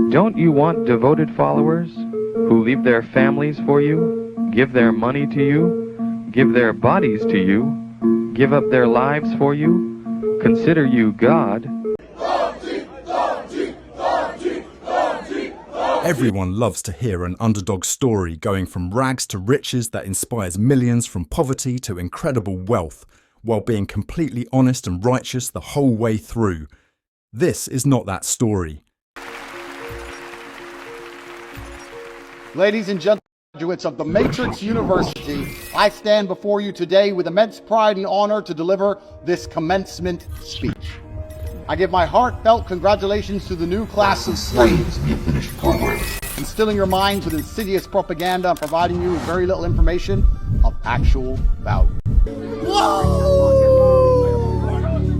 Don't you want devoted followers who leave their families for you, give their money to you, give their bodies to you, give up their lives for you, consider you God? Everyone loves to hear an underdog story going from rags to riches that inspires millions from poverty to incredible wealth, while being completely honest and righteous the whole way through. This is not that story. Ladies and gentlemen, graduates of the Matrix University, I stand before you today with immense pride and honor to deliver this commencement speech. I give my heartfelt congratulations to the new class of slaves, instilling your minds with insidious propaganda and providing you with very little information of actual value. Whoa!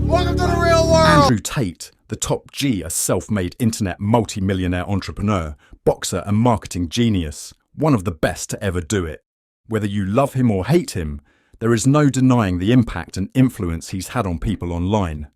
Welcome to the real world! Andrew Tate, the top G, a self-made internet multi-millionaire entrepreneur, boxer and marketing genius, one of the best to ever do it. Whether you love him or hate him, there is no denying the impact and influence he's had on people online.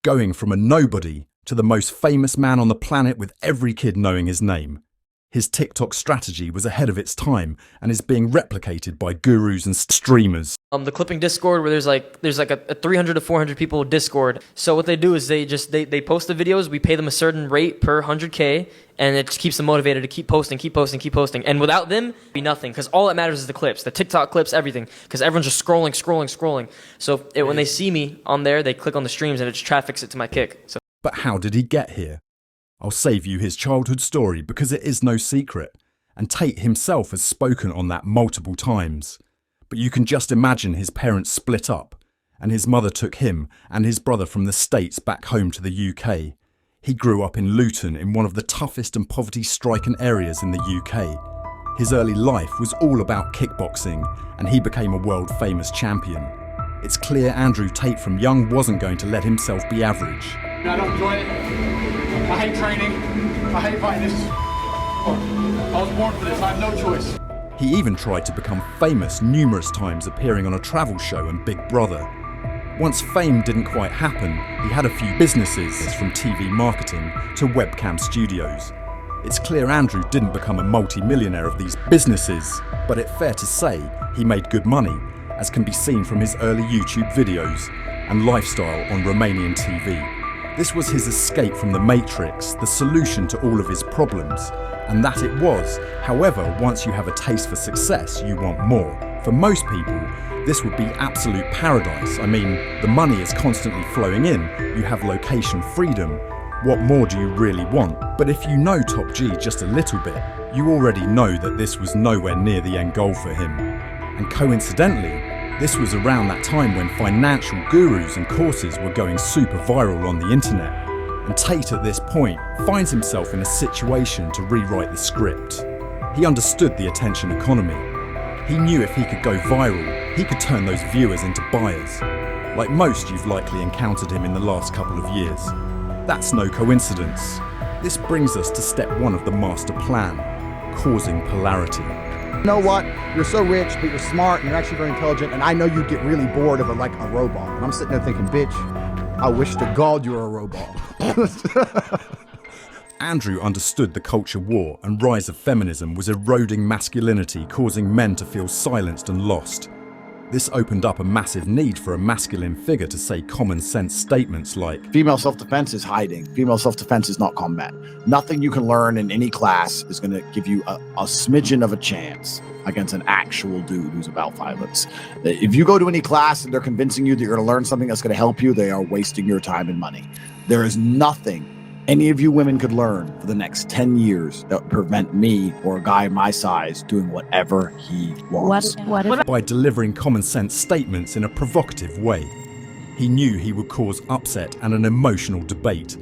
Going from a nobody to the most famous man on the planet with every kid knowing his name. His TikTok strategy was ahead of its time and is being replicated by gurus and streamers. The clipping Discord where there's like a 300 to 400 people Discord. So what they do is they post the videos, we pay them a certain rate per 100K, and it just keeps them motivated to keep posting. And without them, it'd be nothing, because all that matters is the clips, the TikTok clips, everything, because everyone's just scrolling. So when they see me on there, they click on the streams and it just traffics it to my kick. So. But how did he get here? I'll save you his childhood story because it is no secret, and Tate himself has spoken on that multiple times. But you can just imagine his parents split up, and his mother took him and his brother from the States back home to the UK. He grew up in Luton, in one of the toughest and poverty-stricken areas in the UK. His early life was all about kickboxing, and he became a world-famous champion. It's clear Andrew Tate from young wasn't going to let himself be average. I don't enjoy it. I hate training. I hate fighting. This is I was born for this. I have no choice. He even tried to become famous numerous times, appearing on a travel show and Big Brother. Once fame didn't quite happen, he had a few businesses, from TV marketing to webcam studios. It's clear Andrew didn't become a multi-millionaire of these businesses, but it's fair to say he made good money, as can be seen from his early YouTube videos and lifestyle on Romanian TV. This was his escape from the Matrix, the solution to all of his problems, and that it was. However, once you have a taste for success, you want more. For most people, this would be absolute paradise. I mean, the money is constantly flowing in, you have location freedom. What more do you really want? But if you know Top G just a little bit, you already know that this was nowhere near the end goal for him. And coincidentally, this was around that time when financial gurus and courses were going super viral on the internet. And Tate at this point finds himself in a situation to rewrite the script. He understood the attention economy. He knew if he could go viral, he could turn those viewers into buyers. Like most, you've likely encountered him in the last couple of years. That's no coincidence. This brings us to step one of the master plan, causing polarity. You know what? You're so rich, but you're smart, and you're actually very intelligent, and I know you'd get really bored of like a robot. And I'm sitting there thinking, bitch, I wish to God you were a robot. Andrew understood the culture war and rise of feminism was eroding masculinity, causing men to feel silenced and lost. This opened up a massive need for a masculine figure to say common sense statements like, Female self-defense is hiding. Female self-defense is not combat. Nothing you can learn in any class is going to give you a smidgen of a chance against an actual dude who's about violence. If you go to any class and they're convincing you that you're going to learn something that's going to help you, they are wasting your time and money. There is nothing any of you women could learn for the next 10 years that would prevent me or a guy my size doing whatever he wants. By delivering common sense statements in a provocative way. He knew he would cause upset and an emotional debate.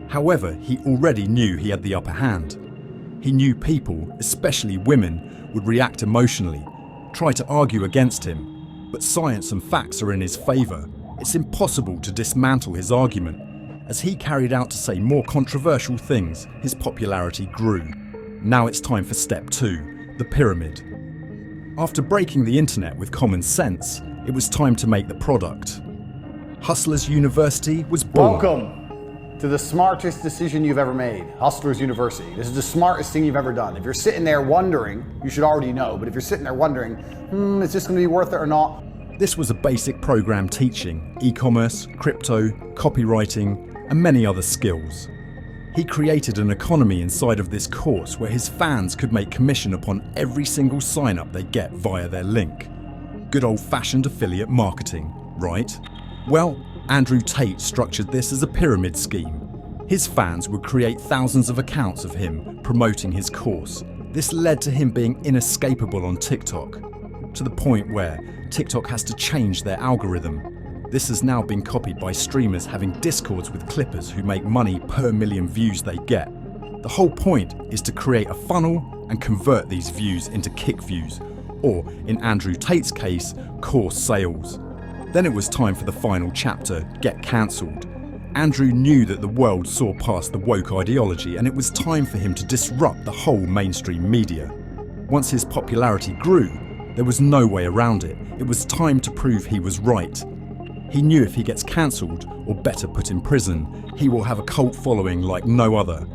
However, he already knew he had the upper hand. He knew people, especially women, would react emotionally, try to argue against him, but science and facts are in his favour. It's impossible to dismantle his argument. As he carried out to say more controversial things, his popularity grew. Now it's time for step 2, the pyramid. After breaking the internet with common sense, it was time to make the product. Hustlers University was born. Welcome to the smartest decision you've ever made, Hustlers University. This is the smartest thing you've ever done. If you're sitting there wondering, you should already know, but if you're sitting there wondering, is this going to be worth it or not? This was a basic program teaching e-commerce, crypto, copywriting, and many other skills. He created an economy inside of this course where his fans could make commission upon every single sign-up they get via their link. Good old-fashioned affiliate marketing, right? Well, Andrew Tate structured this as a pyramid scheme. His fans would create thousands of accounts of him promoting his course. This led to him being inescapable on TikTok, to the point where TikTok has to change their algorithm. This has now been copied by streamers having discords with clippers who make money per million views they get. The whole point is to create a funnel and convert these views into kick views, or in Andrew Tate's case, course sales. Then it was time for the final chapter, get cancelled. Andrew knew that the world saw past the woke ideology and it was time for him to disrupt the whole mainstream media. Once his popularity grew, there was no way around it. It was time to prove he was right. He knew if he gets cancelled, or better put in prison, he will have a cult following like no other,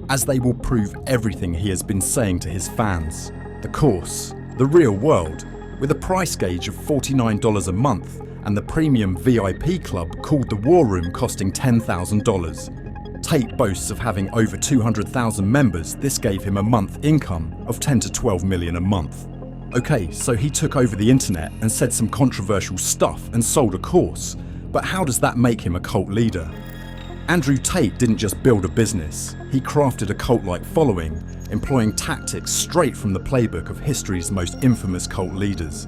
as they will prove everything he has been saying to his fans. The course, the real world, with a price gauge of $49 a month, and the premium VIP club called the War Room costing $10,000. Tate boasts of having over 200,000 members. This gave him a month income of 10 to 12 million a month. Okay, so he took over the internet and said some controversial stuff and sold a course, but how does that make him a cult leader? Andrew Tate didn't just build a business, he crafted a cult-like following, employing tactics straight from the playbook of history's most infamous cult leaders.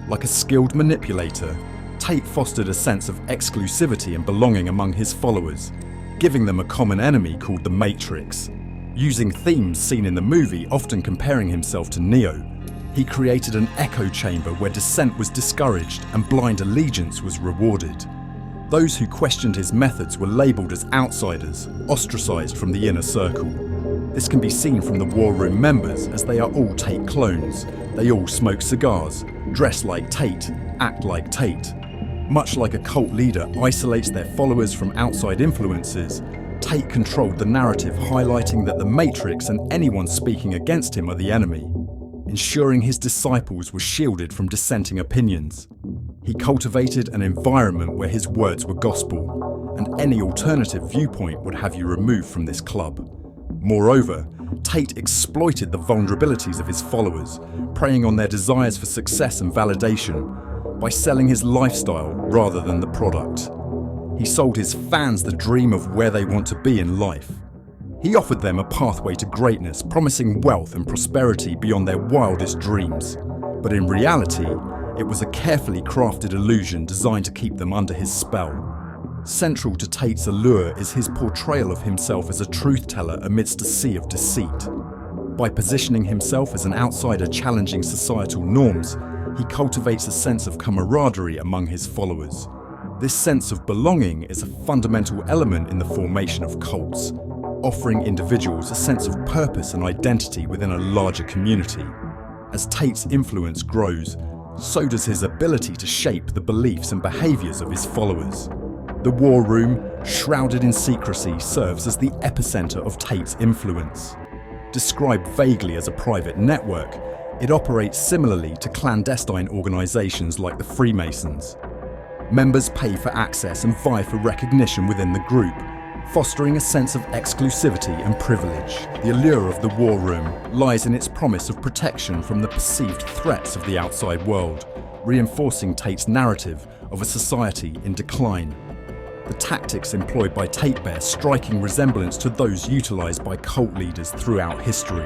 Like a skilled manipulator, Tate fostered a sense of exclusivity and belonging among his followers, giving them a common enemy called the Matrix. Using themes seen in the movie, often comparing himself to Neo, he created an echo chamber where dissent was discouraged and blind allegiance was rewarded. Those who questioned his methods were labelled as outsiders, ostracised from the inner circle. This can be seen from the War Room members, as they are all Tate clones. They all smoke cigars, dress like Tate, act like Tate. Much like a cult leader isolates their followers from outside influences, Tate controlled the narrative, highlighting that the Matrix and anyone speaking against him are the enemy, ensuring his disciples were shielded from dissenting opinions. He cultivated an environment where his words were gospel, and any alternative viewpoint would have you removed from this club. Moreover, Tate exploited the vulnerabilities of his followers, preying on their desires for success and validation, by selling his lifestyle rather than the product. He sold his fans the dream of where they want to be in life. He offered them a pathway to greatness, promising wealth and prosperity beyond their wildest dreams. But in reality, it was a carefully crafted illusion designed to keep them under his spell. Central to Tate's allure is his portrayal of himself as a truth-teller amidst a sea of deceit. By positioning himself as an outsider challenging societal norms, he cultivates a sense of camaraderie among his followers. This sense of belonging is a fundamental element in the formation of cults, offering individuals a sense of purpose and identity within a larger community. As Tate's influence grows, so does his ability to shape the beliefs and behaviours of his followers. The War Room, shrouded in secrecy, serves as the epicenter of Tate's influence. Described vaguely as a private network, it operates similarly to clandestine organisations like the Freemasons. Members pay for access and vie for recognition within the group, fostering a sense of exclusivity and privilege. The allure of the War Room lies in its promise of protection from the perceived threats of the outside world, reinforcing Tate's narrative of a society in decline. The tactics employed by Tate bear striking resemblance to those utilised by cult leaders throughout history.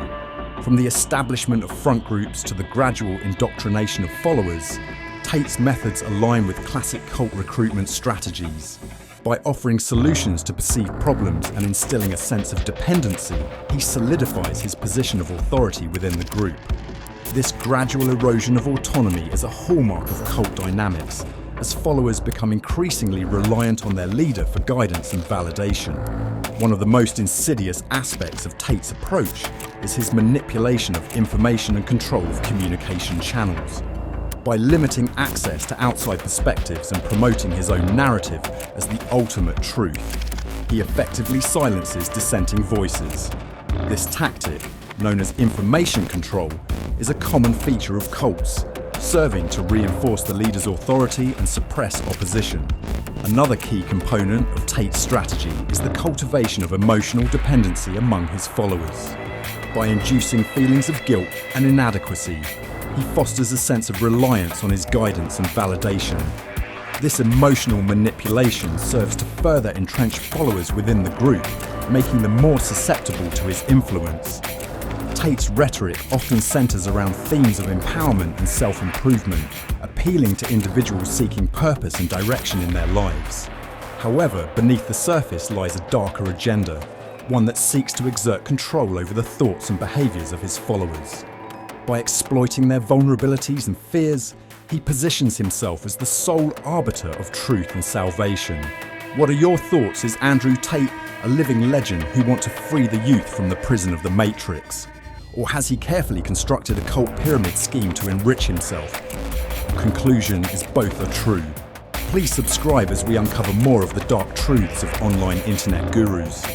From the establishment of front groups to the gradual indoctrination of followers, Tate's methods align with classic cult recruitment strategies. By offering solutions to perceived problems and instilling a sense of dependency, he solidifies his position of authority within the group. This gradual erosion of autonomy is a hallmark of cult dynamics, as followers become increasingly reliant on their leader for guidance and validation. One of the most insidious aspects of Tate's approach is his manipulation of information and control of communication channels. By limiting access to outside perspectives and promoting his own narrative as the ultimate truth, he effectively silences dissenting voices. This tactic, known as information control, is a common feature of cults, serving to reinforce the leader's authority and suppress opposition. Another key component of Tate's strategy is the cultivation of emotional dependency among his followers. By inducing feelings of guilt and inadequacy, he fosters a sense of reliance on his guidance and validation. This emotional manipulation serves to further entrench followers within the group, making them more susceptible to his influence. Tate's rhetoric often centers around themes of empowerment and self-improvement, appealing to individuals seeking purpose and direction in their lives. However, beneath the surface lies a darker agenda, one that seeks to exert control over the thoughts and behaviors of his followers. By exploiting their vulnerabilities and fears, he positions himself as the sole arbiter of truth and salvation. What are your thoughts? Is Andrew Tate a living legend who wants to free the youth from the prison of the Matrix? Or has he carefully constructed a cult pyramid scheme to enrich himself? The conclusion is both are true. Please subscribe as we uncover more of the dark truths of online internet gurus.